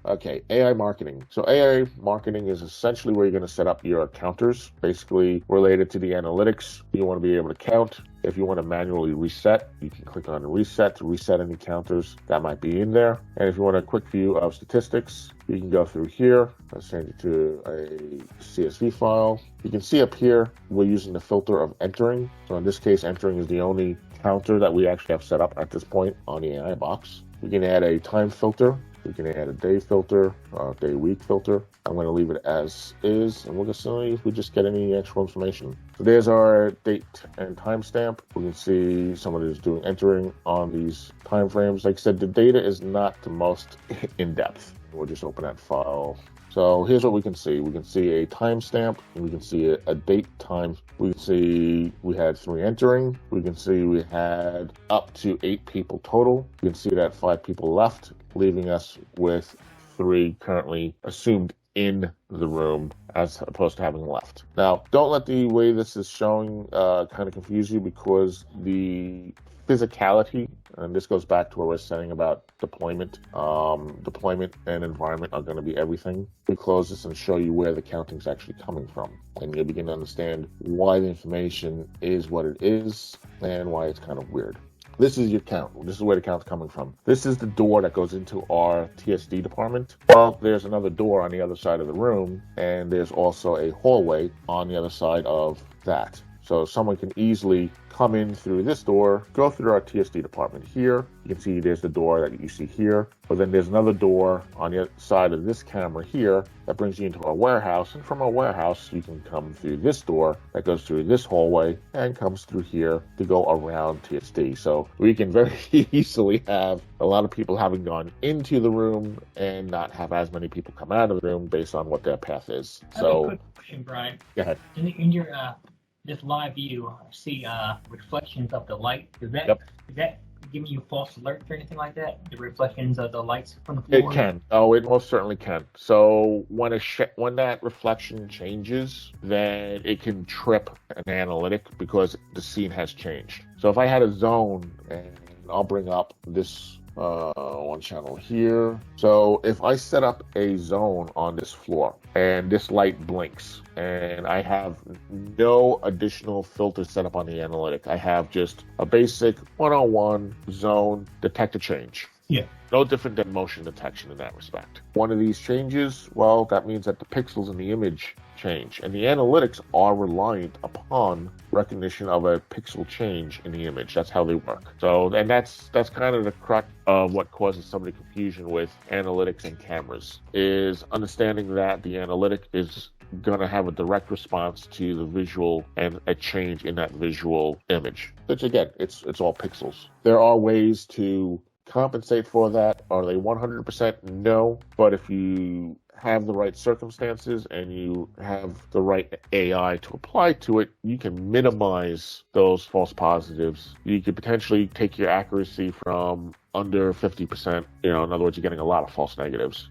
Okay, AI marketing. So AI marketing is essentially where you're going to set up your counters, basically related to the analytics. You want to be able to count. If you want to manually reset, you can click on reset to reset any counters that might be in there. And if you want a quick view of statistics, you can go through here. Let's change it to a CSV file. You can see up here, we're using the filter of entering. So in this case, entering is the only counter that we actually have set up at this point on the AI box. We can add a time filter. We can add a day filter, day week filter. I'm going to leave it as is, and we're going to see if we just get any extra information. So there's our date and timestamp. We can see someone is doing entering on these time frames. Like I said, the data is not the most in-depth. We'll just open that file. So here's what we can see. We can see a timestamp, and we can see a date time. We can see we had 3 entering. We can see we had up to 8 people total. We can see that 5 people left, leaving us with 3 currently assumed in the room as opposed to having left. Now, don't let the way this is showing kind of confuse you, because the physicality, and this goes back to what we're saying about deployment. Deployment and environment are going to be everything. We close this and show you where the counting is actually coming from, and you'll begin to understand why the information is what it is and why it's kind of weird. This is your count. This is where the count's coming from. This is the door that goes into our TSD department. Well, there's another door on the other side of the room, and there's also a hallway on the other side of that. So someone can easily come in through this door, go through our TSD department here. You can see there's the door that you see here, but then there's another door on the other side of this camera here that brings you into our warehouse. And from our warehouse, you can come through this door that goes through this hallway and comes through here to go around TSD. So we can very easily have a lot of people having gone into the room and not have as many people come out of the room based on what their path is. I have a quick question, Brian. Go ahead. In your this live view, I see reflections of the light. Is that giving you false alerts or anything like that? The reflections of the lights from the floor? It can. Oh, it most certainly can. So when that reflection changes, then it can trip an analytic because the scene has changed. So if I had a zone, and I'll bring up this one channel here. So if I set up a zone on this floor and this light blinks and I have no additional filter set up on the analytic, I have just a basic 101 zone detect a change. Yeah. No different than motion detection in that respect. One of these changes, well, that means that the pixels in the image change, and the analytics are reliant upon recognition of a pixel change in the image. That's how they work. So, and that's kind of the crux of what causes some of the confusion with analytics and cameras, is understanding that the analytic is going to have a direct response to the visual and a change in that visual image, which again, it's all pixels. There are ways to compensate for that. Are they 100%? No. But if you have the right circumstances and you have the right AI to apply to it, you can minimize those false positives. You could potentially take your accuracy from under 50%. In other words, you're getting a lot of false negatives.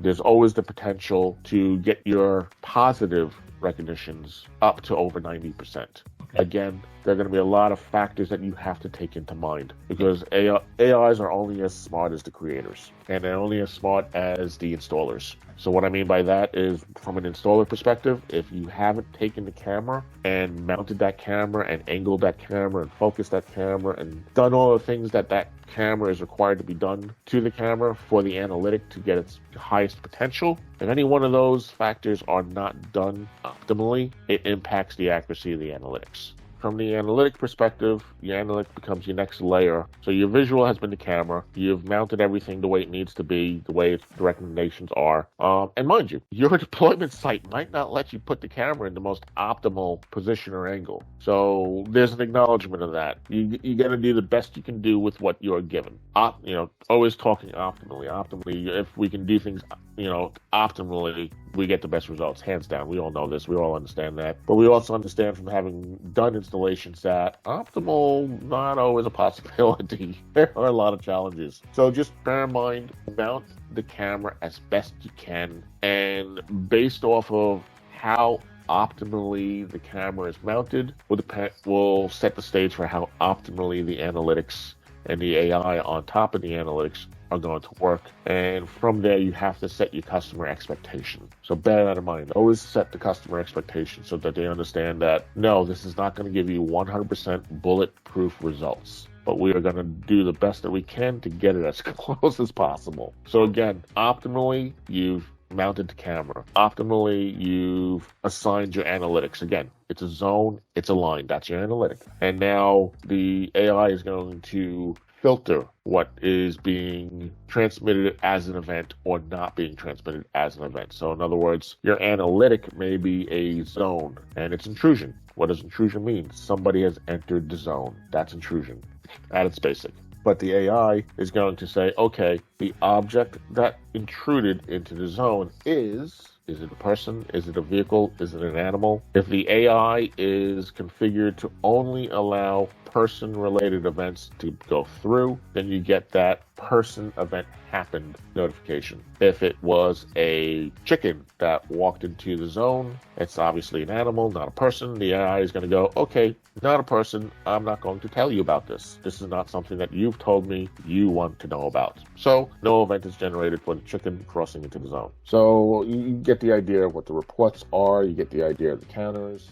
There's always the potential to get your positive recognitions up to over 90%. Again, there are going to be a lot of factors that you have to take into mind, because AIs are only as smart as the creators, and they're only as smart as the installers. So what I mean by that is, from an installer perspective, if you haven't taken the camera and mounted that camera and angled that camera and focused that camera and done all the things that camera is required to be done to the camera for the analytic to get its highest potential, if any one of those factors are not done optimally, it impacts the accuracy of the analytics. From the analytic perspective, the analytic becomes your next layer. So your visual has been the camera. You've mounted everything the way it needs to be, the way the recommendations are. And mind you, your deployment site might not let you put the camera in the most optimal position or angle. So there's an acknowledgement of that. You got to do the best you can do with what you're given. Always talking optimally. Optimally, if we can do things, optimally, we get the best results, hands down. We all know this. We all understand that. But we also understand from having done installations that optimal, not always a possibility. There are a lot of challenges. So just bear in mind, mount the camera as best you can. And based off of how optimally the camera is mounted will set the stage for how optimally the analytics and the AI on top of the analytics are going to work. And from there, you have to set your customer expectation. So bear that in mind. Always set the customer expectation so that they understand that, no, this is not going to give you 100% bulletproof results, but we are going to do the best that we can to get it as close as possible. So again, optimally, you've mounted the camera. Optimally, you've assigned your analytics. Again, it's a zone, it's a line. That's your analytic. And now the AI is going to filter what is being transmitted as an event or not being transmitted as an event. So in other words, your analytic may be a zone and it's intrusion. What does intrusion mean? Somebody has entered the zone. That's intrusion at its basic. But the AI is going to say, okay, the object that intruded into the zone is it a person? Is it a vehicle? Is it an animal? If the AI is configured to only allow person-related events to go through, then you get that person event happened notification. If it was a chicken that walked into the zone, it's obviously an animal, not a person. The AI is going to go, okay, not a person. I'm not going to tell you about this. This is not something that you've told me you want to know about. So no event is generated for the chicken crossing into the zone. So you get the idea of what the reports are. You get the idea of the counters.